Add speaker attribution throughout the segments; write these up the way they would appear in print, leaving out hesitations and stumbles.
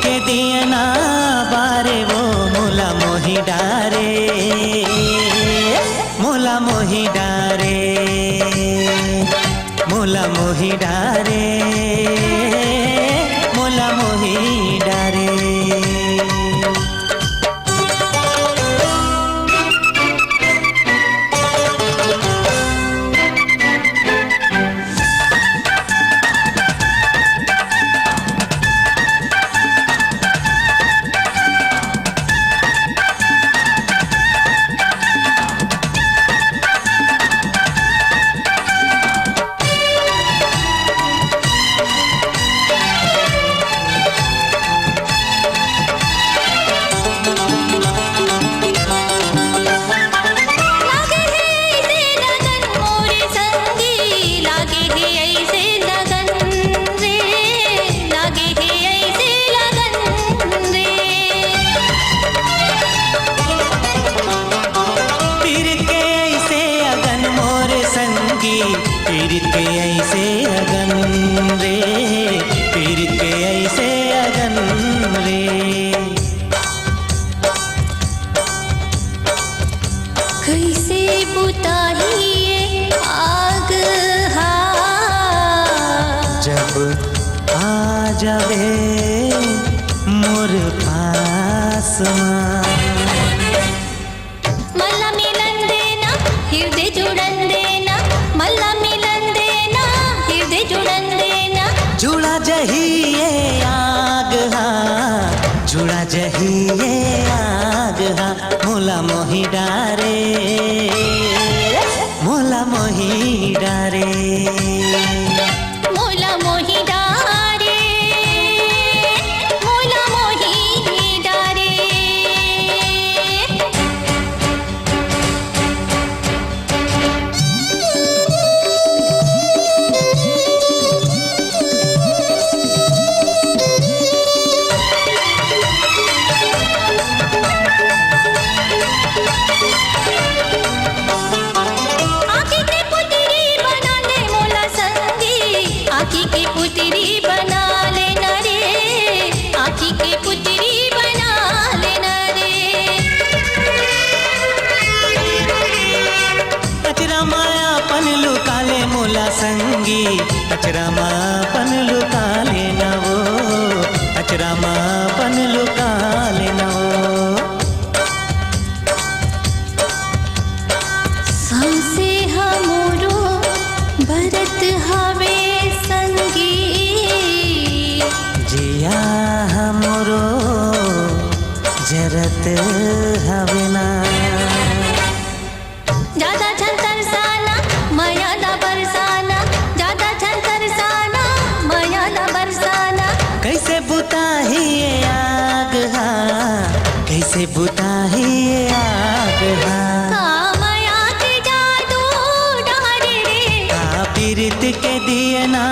Speaker 1: के दिए ना बारे वो मोला मोही डारे, मोला मोही डारे, मोला मोही डारे, मोला मोही डारे। पीरित के ऐसे अगन रे, पीरित के ऐसे अगन रे।
Speaker 2: कैसे बुताहिए आग हा,
Speaker 1: जब आ जावे मोर पास
Speaker 2: मल्ला मिलन देना हृदय जुड़न देना, मल्ला मिलन देना हृदय जुड़न देना।
Speaker 1: जुड़ा जहिए आग हा, जुड़ा जहिए आग हा, मोला मोही डारे, मोला मोही डारे,
Speaker 2: मोला मोही डारे, मोला मोही डारे। आँखी की पुतरी बना ले मोला संगी, आँखी की पुतरी बना लेना रे, आँखी की पुतरी बना लेना रे।
Speaker 1: अचरा माया पन लुका ले मोला संगी, अचरा माया पन लुका लेना वो, अचरा माया पन लुका लेना वो।
Speaker 2: सांसे हमरो भरत हवे संगी,
Speaker 1: जिया हमरो जरत हवे ना।
Speaker 2: ज्यादा छन तरसाना माया दा बरसाना, ज्यादा छन तरसाना माया दा बरसाना।
Speaker 1: कैसे बुताही ये आग हा, कैसे बुताही ये आग हा,
Speaker 2: माया के जादू डारे रे,
Speaker 1: पीरित के दिए ना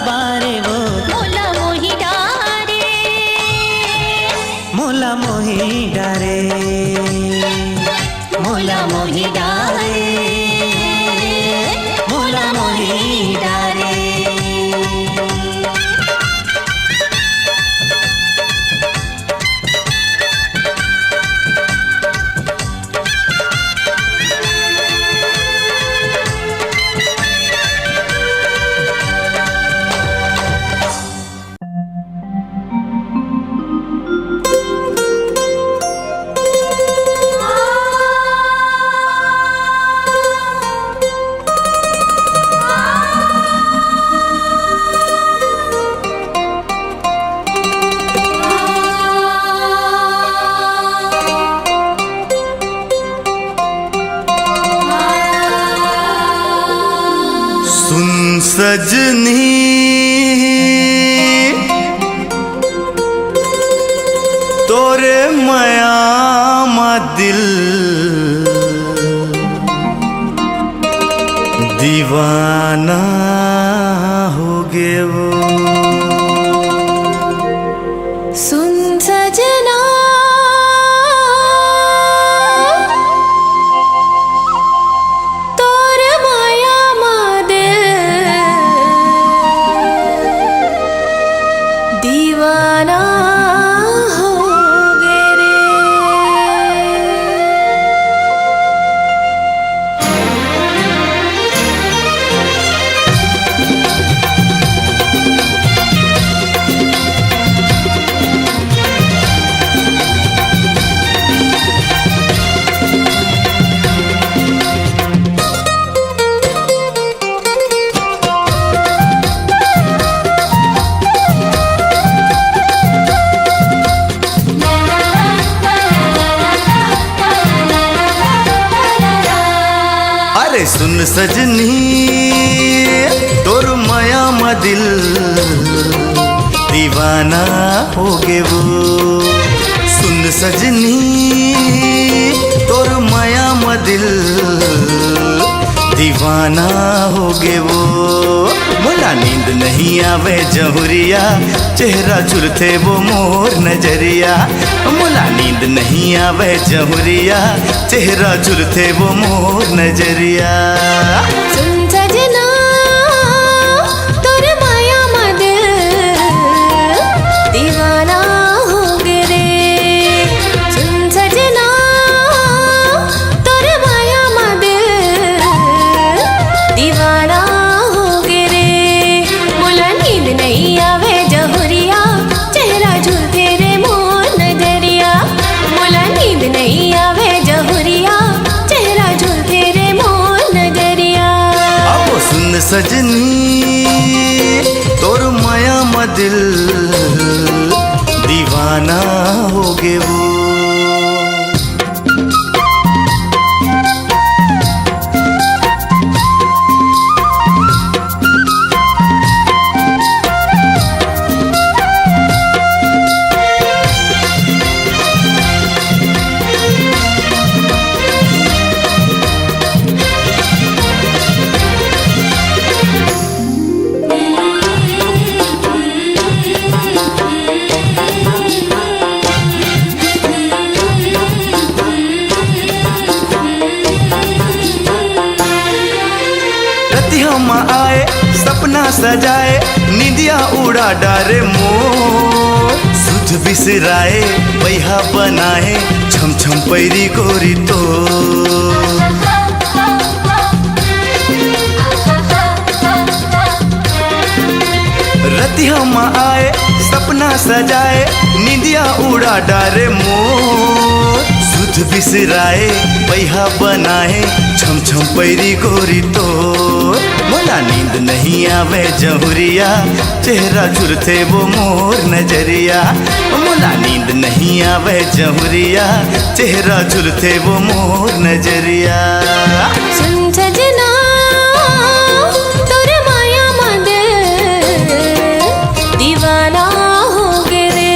Speaker 1: बारे वो
Speaker 2: मोला मोही डारे,
Speaker 1: मोला मोही डारे, मोला मोही डारे, मोला मोही डारे।
Speaker 3: सुन सजनी तोरे मयामा दिल दीवाना हो गे वो।
Speaker 2: सुन सजना तोर माया मादे दीवाना
Speaker 3: सजनी तोर माया मा दिल दीवाना हो गे वो। सुन सजनी तोर माया मा दिल दीवाना हो गे वो। मोला नींद नहीं आवे जहुरिया चेहरा झुलते वो मोर नजरिया। मोला नींद नहीं आवे जहुरिया चेहरा झुलते वो मोर नजरिया।
Speaker 2: सुन सजना तोर माया मा दिल दीवाना हो गे रे। सुन सजना तोर माया मा दिल दीवाना हो गे रे। मोला नींद नहीं आवे जहुरिया चेहरा झुलते रे मोर नजरिया। मोला नींद नहीं आवे जहुरिया चेहरा झुलते रे मोर नजरिया।
Speaker 3: अब सुन सजनी तोर माया मा दिल दीवाना हो गे वो। हम आए सपना सजाए निंदिया उड़ा डारे मोर। सुध बिसराए बैहा बनाए छम छम पैरी गोरी तो। रति हम आए सपना सजाए निंदिया उड़ा डारे मोर। सुध बिसराए बैहा बनाए छम छम पैरी गोरी तो। मोला नींद नहीं आवे जहुरिया चेहरा झुलते वो मोर नजरिया। मोला नींद नहीं आवे जहुरिया चेहरा झुलते वो मोर नजरिया।
Speaker 2: सुन सजना तोर माया मा दिल दीवाना हो गे रे।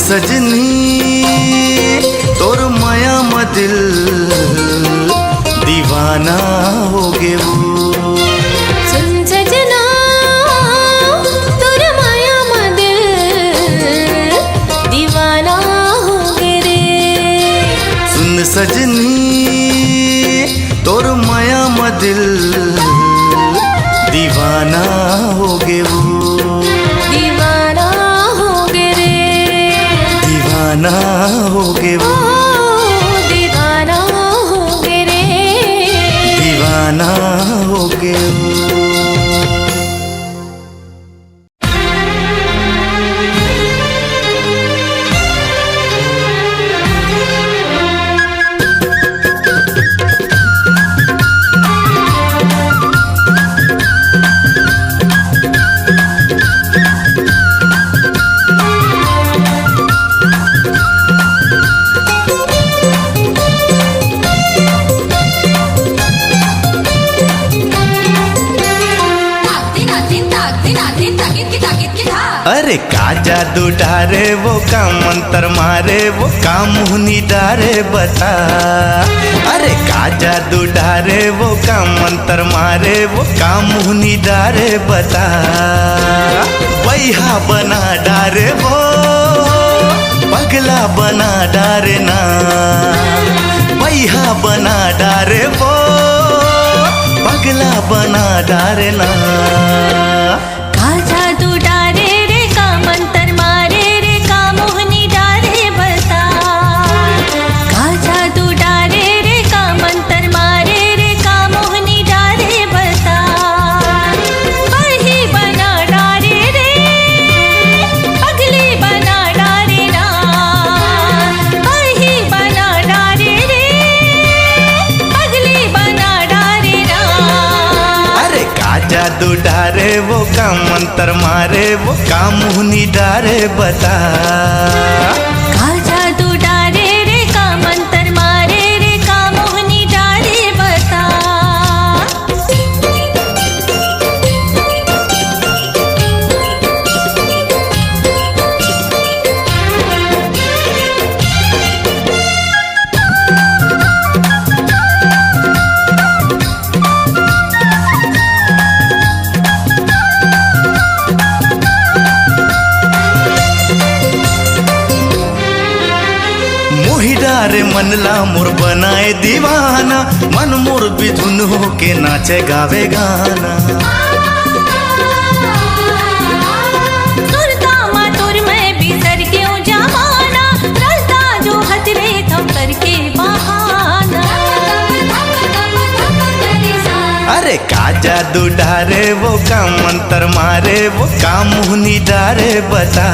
Speaker 3: सजनी तोर माया मा दिल दीवाना हो गे वो।
Speaker 2: सुन सजना तोर माया मा दिल दीवाना हो गे रे।
Speaker 3: सुन सजनी तोर माया मा दिल दीवाना हो गे वो।
Speaker 2: दीवाना हो गे रे।
Speaker 3: अरे का जादू डारे वो का मंत्र मारे वो का मुहनी डारे बता। अरे का जादू डारे वो का मंत्र मारे वो का मुहनी डारे बता। बैहा बना डारे वो पगला बना डारे ना। बैहा बना डारे वो पगला बना डारे ना।
Speaker 2: का जादू डारे रे का मंत्र मारे रे का मोहनी डारे बता। का जादू डारे रे का मंत्र मारे रे का मोहनी डारे बता। बही बना डारे रे पगली बना डारे ना। बही बना डारे रे पगली बना डारे ना।
Speaker 3: अरे का जादू डारे वो का मंत्र मारे वो का मुहनी डारे बता।
Speaker 2: का जादू डारे रे का मंत्र मारे रे का मोहनी डारे बता।
Speaker 3: मोही डारे मनला मोर बनाए दीवाना। मन मोर बिधुन हो के नाचे गावे गाना।
Speaker 2: सुरता मा तुर मैं बिसर क्यों जमाना। रलता जो हथरे थम करके बहाना।
Speaker 3: अरे का जादू डारे वो का मंत्र मारे वो का मुहनी डारे बता।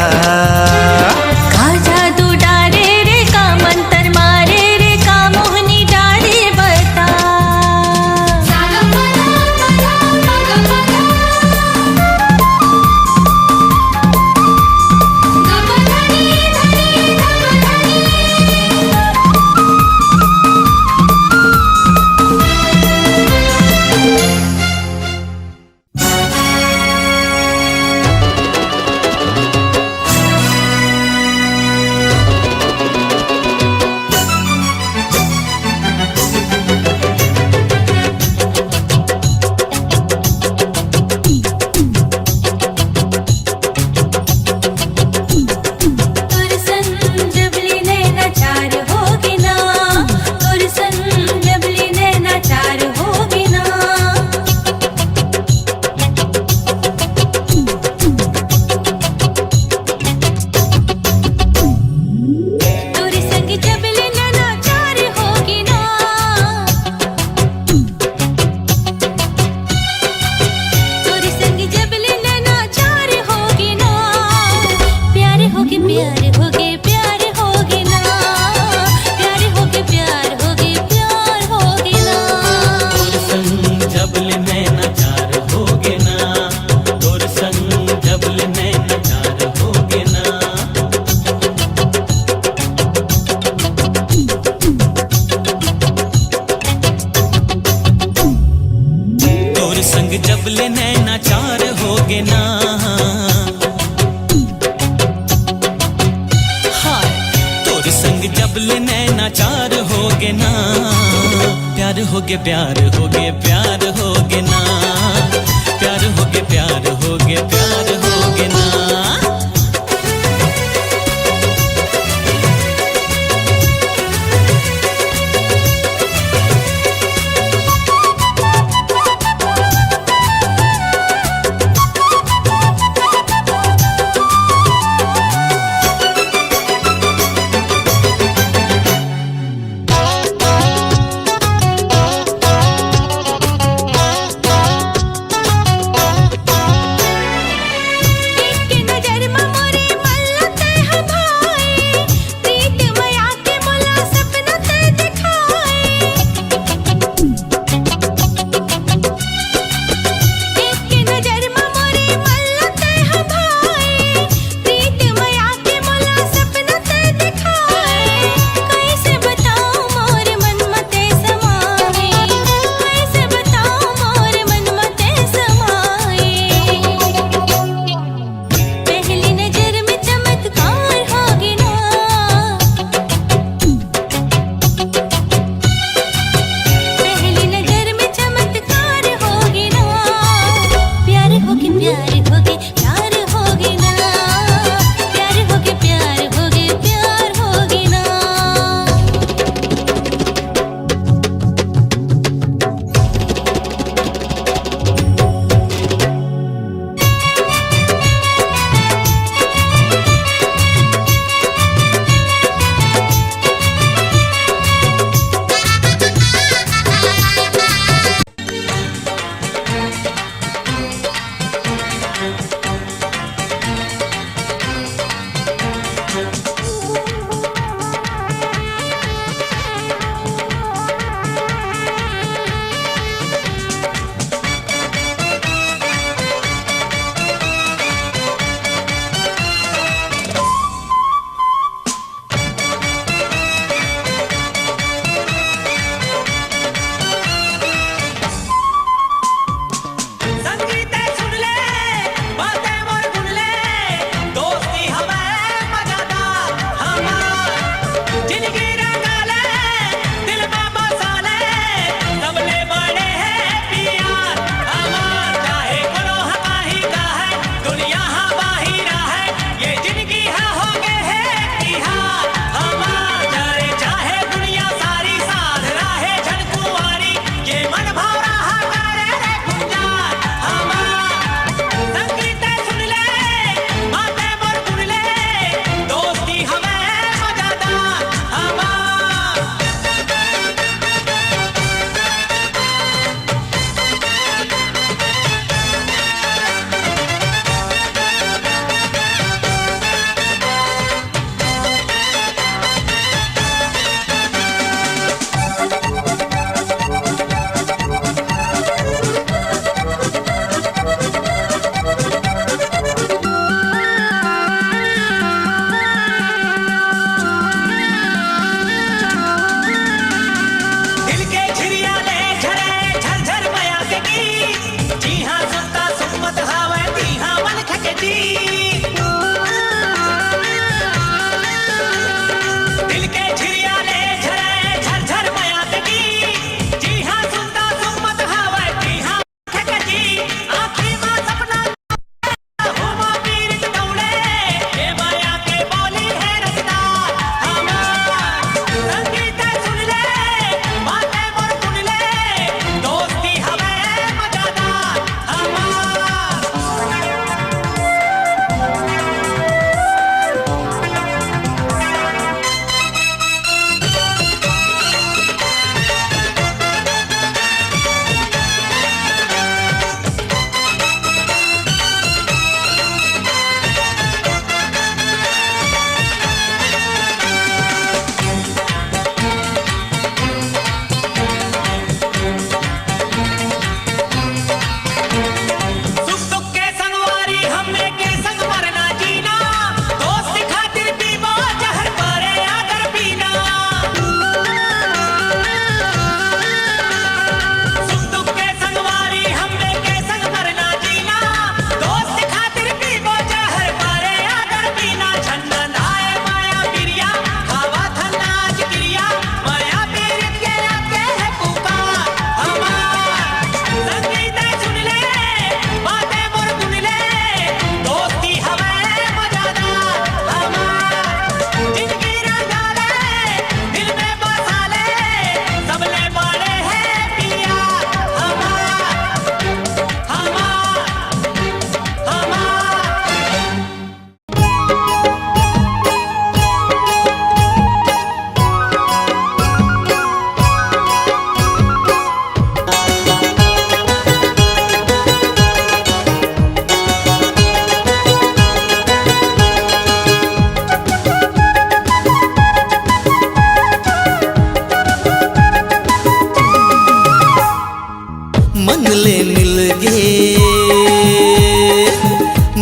Speaker 2: का जादू डारे रे का मंत्र मारे रे का मोहनी डारे बता। तुर संग जबली नैना चार होगी ना। तुर संग जबली नैना चार होगी ना। तुर संग जबली नैना चार होगी ना। तुर संग जबली नैना चार होगी ना। प्यार होगे प्यार होगे प्यार होगे ना। प्यार होगे प्यार होगे प्यार होगे ना।
Speaker 1: तोर संग जबल नैना चार होगे ना। तोर संग जबल नैना चार होगे ना। तोर संग जबल नैना चार होगे ना। हाय तोर संग जबल नैना चार होगे ना। प्यार होगे प्यार होगे प्यार होगे ना। प्यार होगे प्यार होगे प्यार होगे ना।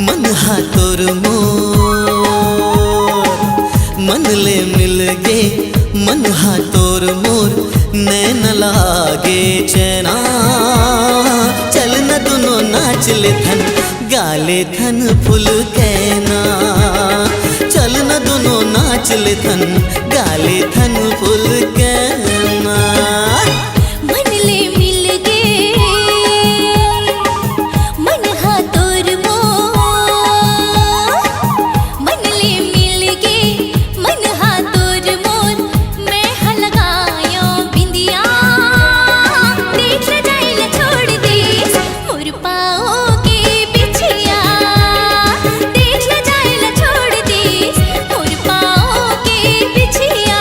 Speaker 1: मन हा तोर मोर मन ले मिल गे मन हा तोर मोर नैन लागे चैना चल न दोनों नाच ले थन गाले थन फुल कहना चल न दोनों नाच ले थन गाले थन फुल कहना
Speaker 2: मन ले मिल गे मन हा तोर मोर मन ले मिल गे मन हा तोर मोर मैं हा लगायो बिंदिया देख ले जाइला छोड़ दे मोर पाँव के बिछिया देख ले जाइला छोड़ दे मोर पाँव के बिछिया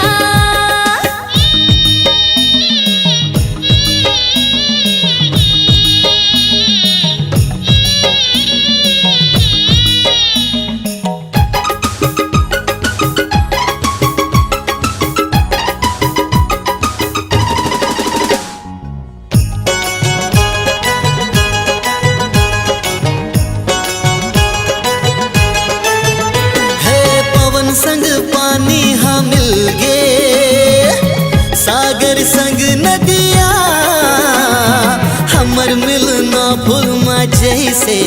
Speaker 1: है पवन संग पानी हाँ मिल गे सागर संग नदिया हमर मिलना फुलमा जैसे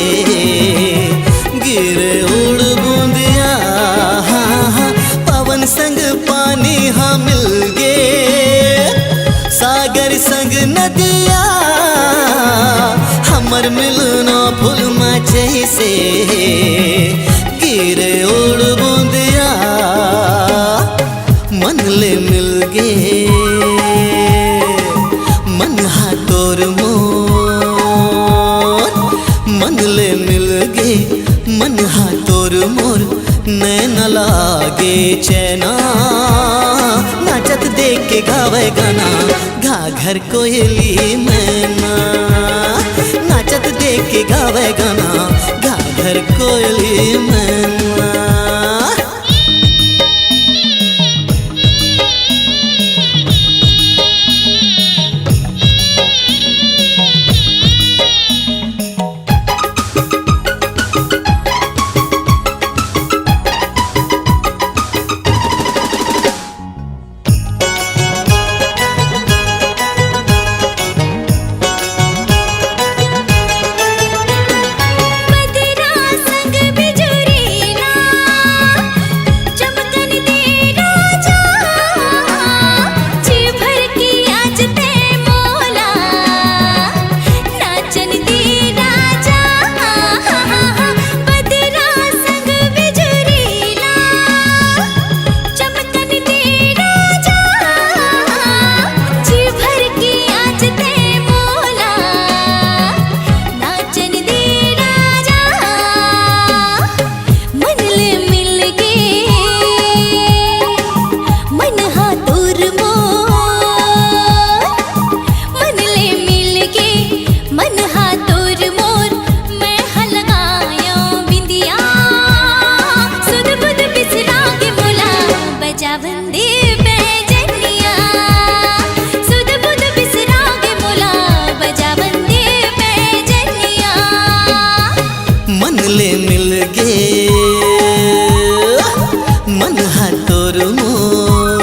Speaker 1: गिरे उड़ बूंदिया हाँ, हाँ, पवन संग पानी हाँ मिल गे सागर संग नदिया हमर मिलना फुलमा जैसे गिरे उड़ बूंदिया मन ले मिल गे मन हा तोर मोर मन ले मिल गे मन हा तोर मोर नैन लागे चैना नाचत देख के गावे गाना घाघर कोयली मैना नाचत देख के गावे गाना घाघर कोयली मैना
Speaker 2: बदरा संग बिजुरीना चमकन दे राजा जी भर की आज ते मोला नाचन दे राजा बदरा संग बिजुरीना चमकन दे राजा जी भर की आज ते मोला नाचन दे राजा मन ले मिल गे मन हा तोर मोर मन ले मिल गे मन हा तोर मोर मैं हा लगायो बिंदिया सुध बुध बिसरा के मोला बजावन दे बैजनिया सुध बुध बिसरा के मोला बजावन दे बैजनिया
Speaker 1: मन ले मिल गे मन हा तोर मोर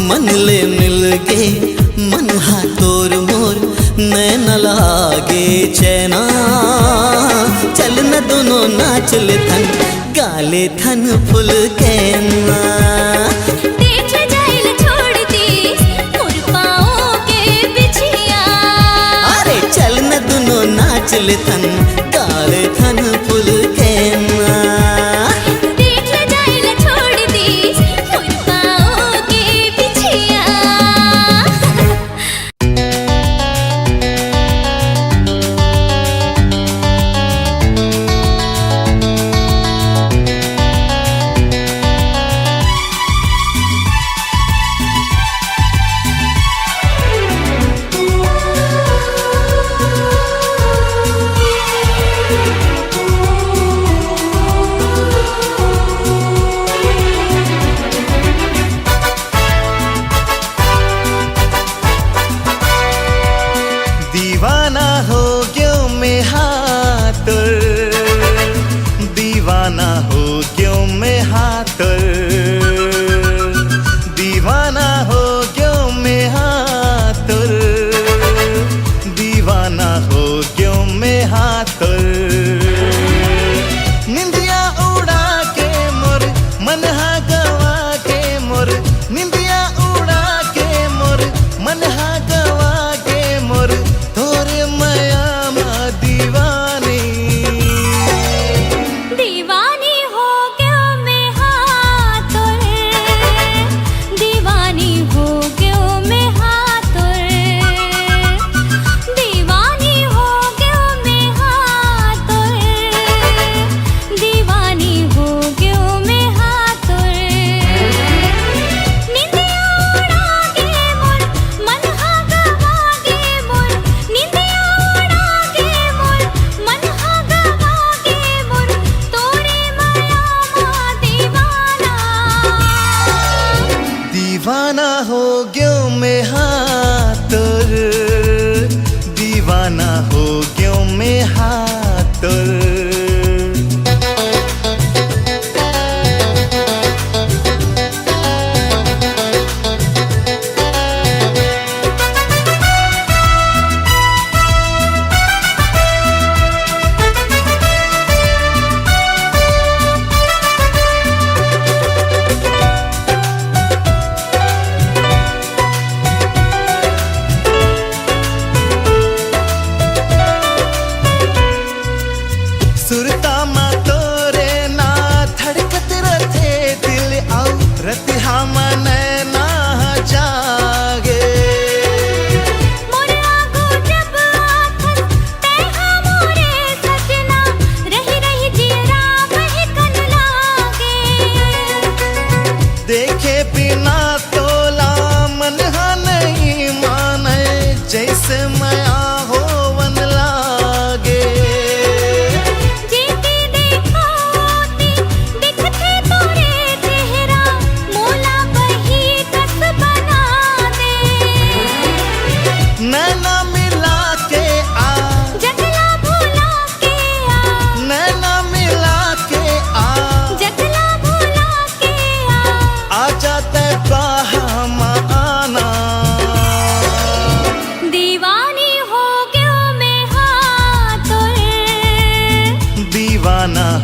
Speaker 1: मन ले मिल गे मन हा तोर मोर नैन लागे चैना चल न दोनों नाच ले थन गाले थन फुल कहना
Speaker 2: देख ले जाइला छोड़ दे मोर पाँव के बिछिया
Speaker 1: अरे चल न दोनों नाच ले थन गाले थन फुल कहना
Speaker 2: देख ले जाइला छोड़ दे मोर पाँव के बिछिया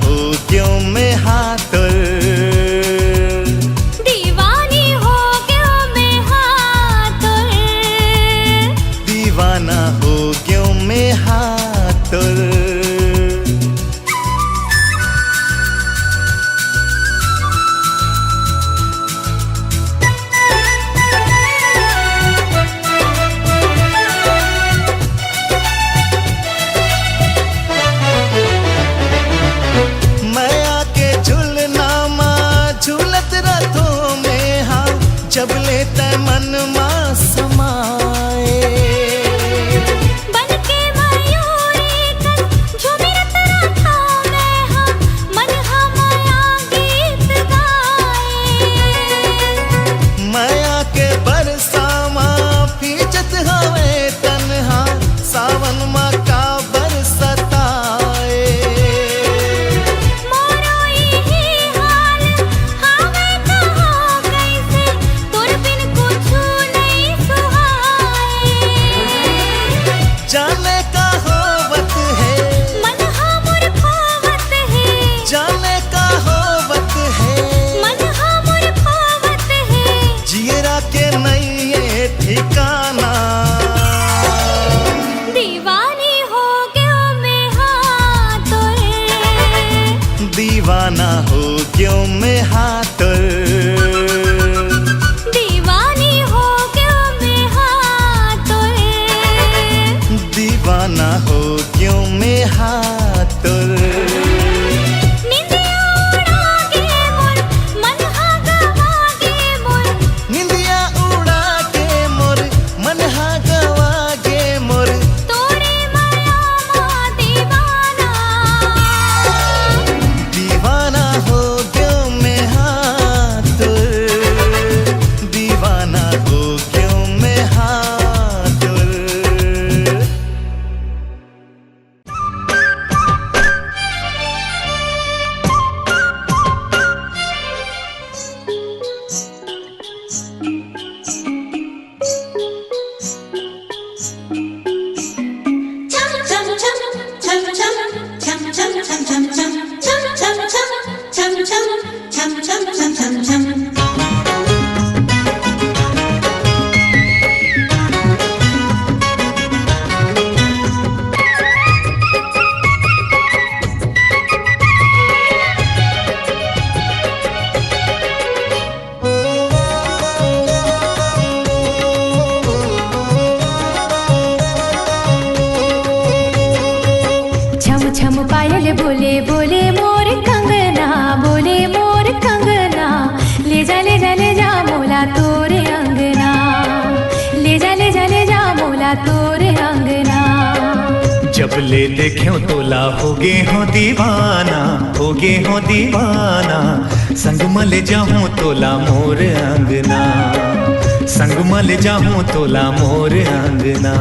Speaker 3: हो क्यों मैं हाथुर
Speaker 2: दीवानी हो क्यों मैं हाथुर
Speaker 3: दीवाना हो क्यों मैं हाथुर जब लेते मन मा समाए
Speaker 2: बन के मयूरी कल झूमिरत रखा मैं हाँ मन माया गीत गाए
Speaker 3: माया के बरसामा फीचत हवे तन्हा सावन मा का बरसताए
Speaker 2: मोरो यही हाल हवे कहो कैसे तुर बिन कुछ नहीं सुहाए
Speaker 3: जाने का होवत है
Speaker 2: मन हमर खोवत है
Speaker 3: जाने का होवत है
Speaker 2: मन हमर खोवत है
Speaker 3: जियरा के नहीं ये ठिकाना
Speaker 2: दीवानी हो क्यों मैं हाथुर
Speaker 3: दीवाना हो क्यों मैं हाथुर
Speaker 2: दीवानी हो क्यों मैं हाथुर
Speaker 3: दीवाना हो क्यों मैं हाथुर
Speaker 2: निंदिया उड़ा के मोर मन हा गवा के मोर
Speaker 3: निंदिया उड़ा के मोर मन हा गवा गे मोर
Speaker 2: तोरे माया मा दीवाना
Speaker 3: दीवाना हो क्यों मैं हाथुर दीवाना हो क्यों मैं हाथुर
Speaker 2: छम छम पायल बोले बोले मोर कंगना बोले मोर कंगना ले जा ले जा ले जा मोला तोरे अंगना ले जा ले जा ले जा मोला तोरे अंगना
Speaker 3: जब ले देख्यो तोला होगे हो दीवाना होगे हो दीवाना संग मल जाऊं तोला मोर अंगना संग मल जाऊं तोला मोर अंगना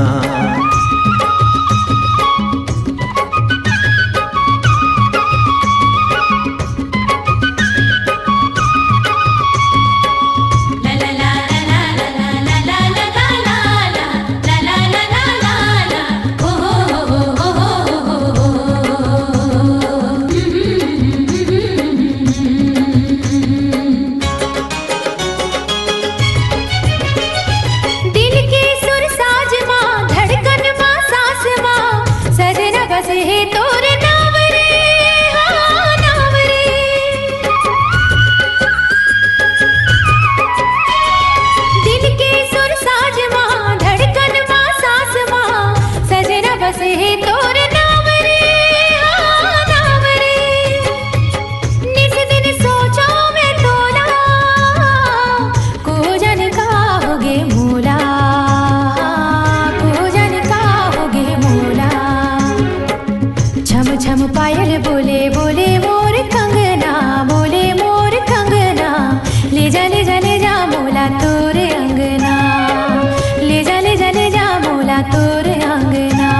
Speaker 2: दिल के सुर साज माँ धड़कन माँ सास माँ सजना बस है तोरे नाम रे हाँ नाम रे दिल के सुर साज माँ धड़कन माँ सास माँ सजना बस है तोरे नाम रे हाँ नाम रे निस दिन सोचो मैं तोला को जन का होगे मोला को जन का होगे मोला छम छम पायल बोले बोले मोर कंगना बोले मोर कंगना ले जा ले जा ले जा मोला तोरे अंगना ले जा ले जा ले जा मोला तोरे अंगना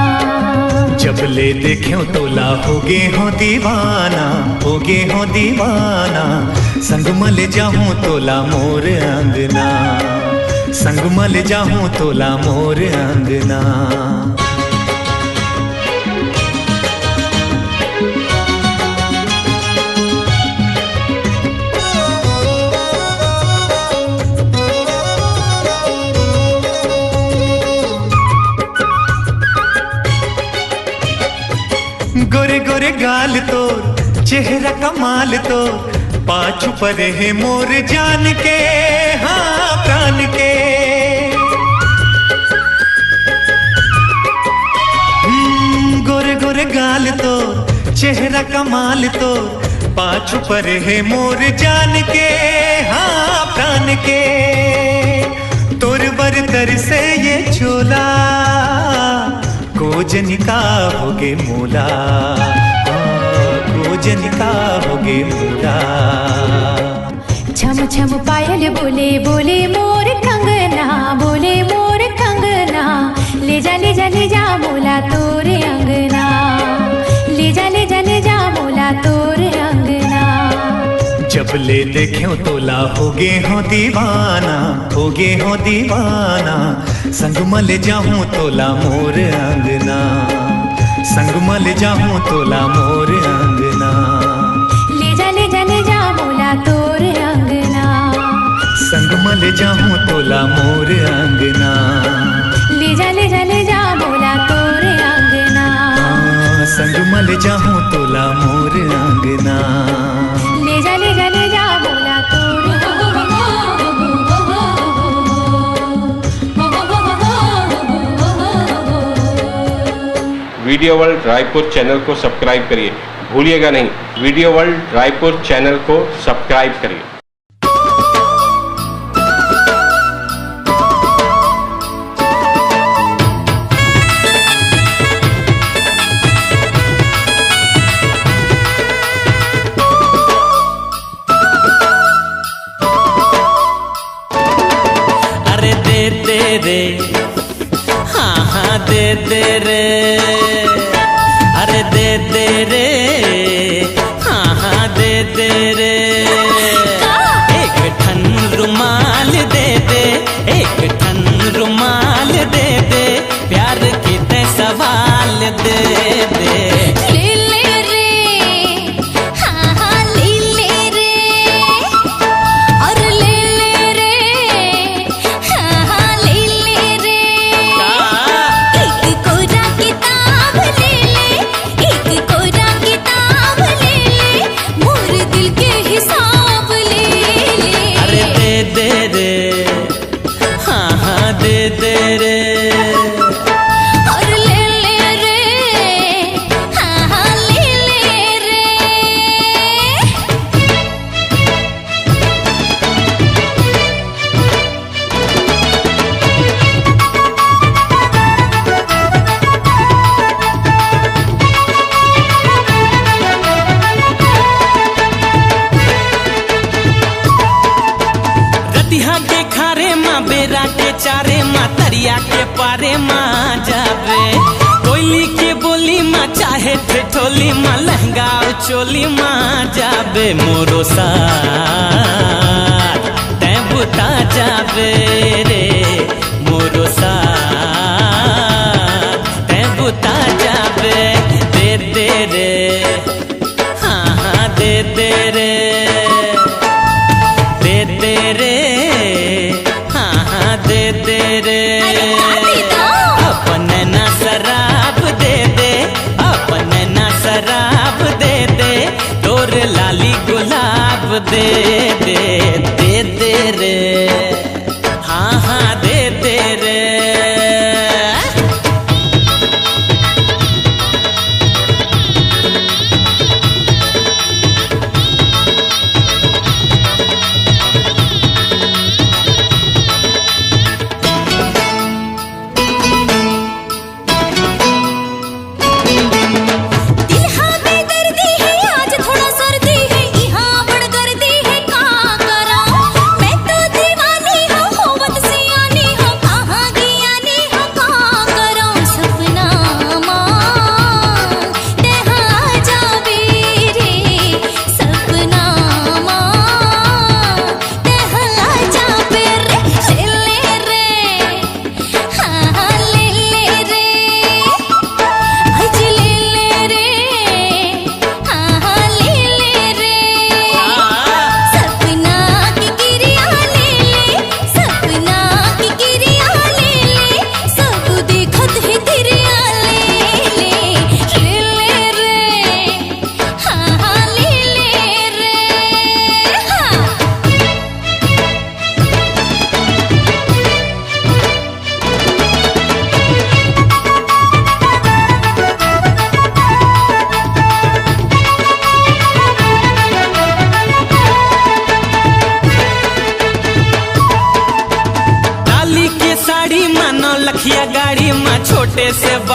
Speaker 3: जब ले देख्यो तोला होगे हो दीवाना होगे हो दीवाना संग मल जाऊं तोला मोर अंगना संग मल जाऊं तोला मोर अंगना
Speaker 4: गाल तोर चेहरा कमाल तोर पाछू परे है मोर जान के हाँ प्राण के। गोरे गोरे गाल तोर चेहरा कमाल तोर पाछू परे है मोर जान के हाँ प्राण के। तोर बरतर से ये चोला कोजनिका होगे मोला कोजनिका होगे मोला।
Speaker 2: छम छम पायल बोले बोले मोर कंगना बोले मोर कंगना ले जा ले जा ले जा बोला तोरे अंगना ले जा ले जा ले जा बोला तोरे अंगना।
Speaker 4: जब ले देख्यो तोला होगे हो दीवाना होगे हो दीवाना संग मल जाऊं तोला मोर अंगना संग मल जाऊं तोला मोर अंगना।
Speaker 2: ले जा ले जा ले जा बोला तोरे अंगना
Speaker 4: संग मल जाऊं तोला मोर अंगना
Speaker 2: ले जा ले जा ले जा बोला तोरे अंगना
Speaker 4: संग मल जाऊं तोला मोर अंगना
Speaker 2: ले जा ले जा ले जा बोला तोरे
Speaker 5: वीडियो वर्ल्ड रायपुर चैनल को सब्सक्राइब करिए, भूलिएगा नहीं, वीडियो वर्ल्ड रायपुर चैनल को सब्सक्राइब करिए।
Speaker 1: अरे दे दे रे हाँ हाँ दे दे रे अरे दे दे रे हाँ हाँ दे दे रे। एक ठन रुमाल दे दे एक ठन रुमाल दे दे प्यार की ते सवाल दे दे।
Speaker 2: ले ले रे हाँ हाँ ले ले रे और ले ले रे हाँ हाँ ले ले रे। एक कोरा किताब ले ले एक कोरा किताब ले ले मोर दिल के हिसाब ले ले।
Speaker 1: अरे दे दे रे हाँ हाँ दे दे रे
Speaker 2: और ले ले रे हाँ हाँ ले ले रे।
Speaker 1: रतिहा के खारे माँ बेरा के चारे माँ तरिया के पारे माँ जावे कोयली के बोली माँ चाहे ठेठोली माँ लहंगा चोली माँ जावे मोरो साथ तै बुता जावे रे मोरो साथ तै बुता जावे दे दे रे हाँ हाँ दे दे रे दे दे रे हाँ हाँ दे दे रे। अपन ना शराब दे दे अपन ना शराब दे दे तोर लाली गुलाब दे दे दे दे रे हाँ हाँ दे दे रे।
Speaker 2: दिल हाँ बेदर्दी है आज थोड़ा सर्दी है यहाँ बड़ गर्दी है का करा।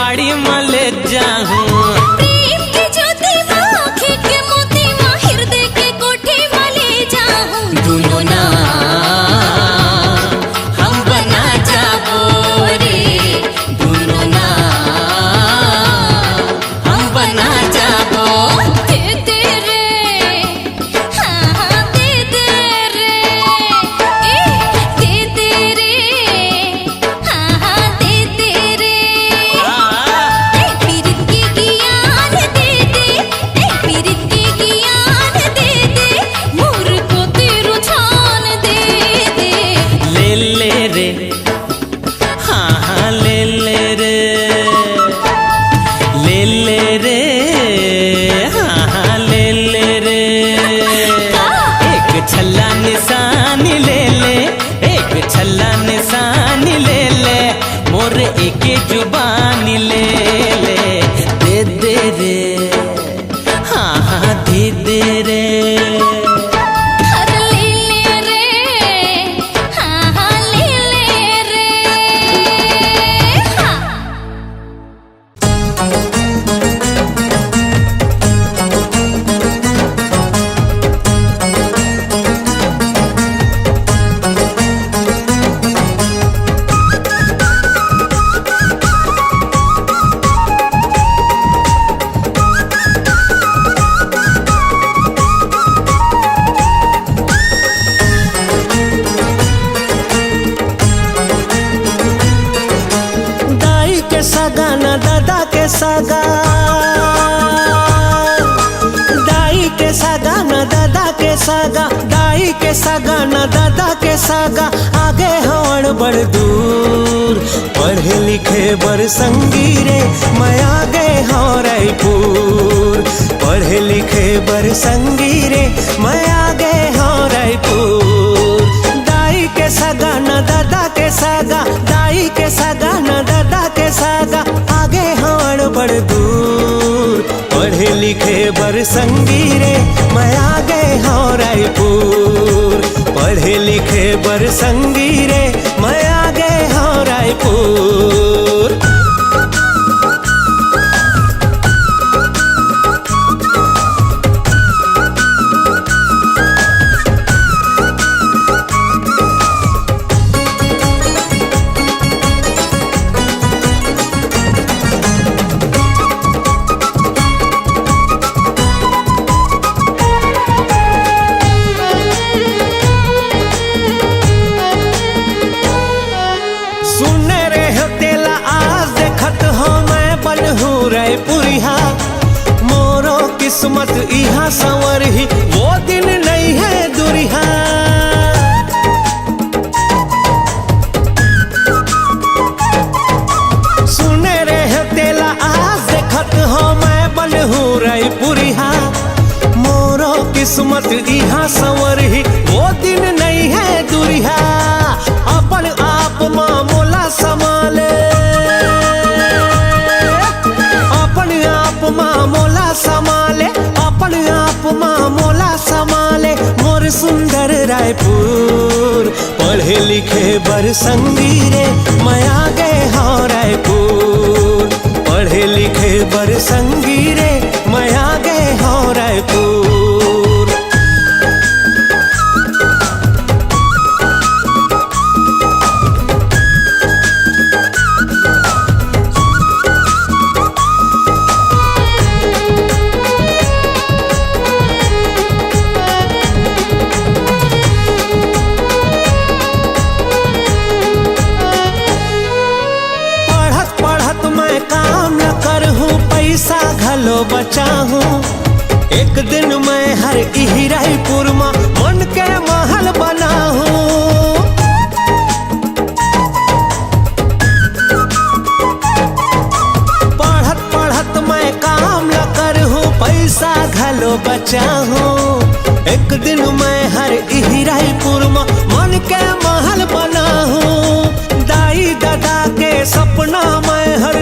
Speaker 1: साड़ी में ले जाऊं।
Speaker 2: प्रेम की ज्योति माँ आँखें के मोती माँ हृदय के कोठे में ले जाऊं।
Speaker 1: दोनों ना हम बना जाबो रे, दोनों ना हम बना जाबो।
Speaker 2: दे दे रे, हाँ हाँ दे दे रे, दे दे रे, हाँ हाँ दे दे रे। पीरित की ज्ञान दे दे, पीरित की ज्ञान दे दे, मोर को तेरू छान दे दे।
Speaker 1: ले ले रे, हाँ हाँ ले ले रे, ले ले रे, हाँ हाँ ले ले रे। एक छल्ला निशानी ले ले, एक छल्ला निशानी ले ले, मोर एक जुबानी ले ले। दे दे रे, हाँ हाँ दे दे रे।
Speaker 2: हर ले ले रे, हाँ हाँ ले ले रे, हाँ।
Speaker 1: दाई के सागा ना दादा के सागा, दाई के सागा ना दादा के सागा, दाई के सागा ना दादा के सागा। आगे हवड़ बड़ दूर, पढ़े लिखे बर संगी रे, मैं आगे हूँ रायपुर। पढ़े लिखे बर संगी रे, मैं आगे हूँ रायपुर। दाई के सागा ना दादा के सागा, दाई के सागा ना दादा के सागा। आगे हवड़ बड़ दूर, पढ़े लिखे बर संगी रे, मैं आगे हूँ रायपुर। पढ़े लिखे बर संगी रे, मैं आगे हूँ रायपुर। सुने रे हो तेला आज देखत हो मैं बनहू रायपुरिया। मोरो किस्मत इहा संवर ही, वो दिन नहीं है दुरिहा। सुने रे हो तेला आज देखत हो मैं बनहू रायपुरिया। मोरो किस्मत इहा संवर ही, वो दिन नहीं है दुरिहा। अपन आप मामोला संभाले, अपन आप मामोला संभाले, अपन आप मामोला संभाले। मोर सुंदर रायपुर, पढ़े लिखे बर संगी रे, मैं आगे हूँ रायपुर। पढ़े लिखे बर संगी रे, मैं आगे हूँ रायपुर। घलो बचाहूँ, एक दिन मैं हर इही रायपुर में मन के महल बनाहूँ। पढ़त पढ़त मैं काम न करहूँ, पैसा घलो बचाहूँ। एक दिन मैं हर इही रायपुर में मन के महल बनाहूँ। दाई दादा के सपना मैं हर,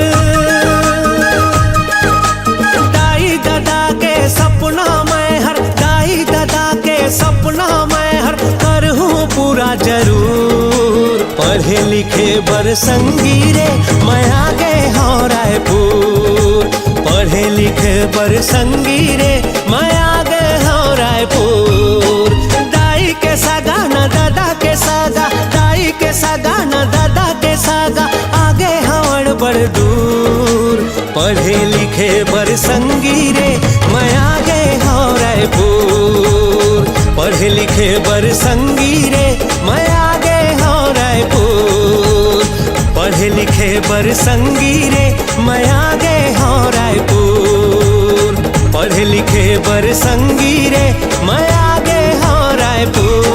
Speaker 1: सपना मैं हर, दाई दादा के सपना मैं हर करहूँ पूरा जरूर। पढ़े लिखे
Speaker 6: बरसंगी रे मैं आ गए हूँ रायपुर। पढ़े लिखे बरसंगी रे मैं आ गए हूँ रायपुर। दाई के सागा न दादा के सागा, दाई के सागा न दादा के सागा, आगे हवड़ बड़ दूर। पढ़े लिखे बरसंगी रे मैं आ गए हूँ रायपुर। पढ़े लिखे बरसंगी रे मैं आ गए हूँ रायपुर। पढ़े लिखे बरसंगी रे मैं आ गए हूँ रायपुर। पढ़े लिखे बरसंगी रे मैं आ गए हूँ रायपुर।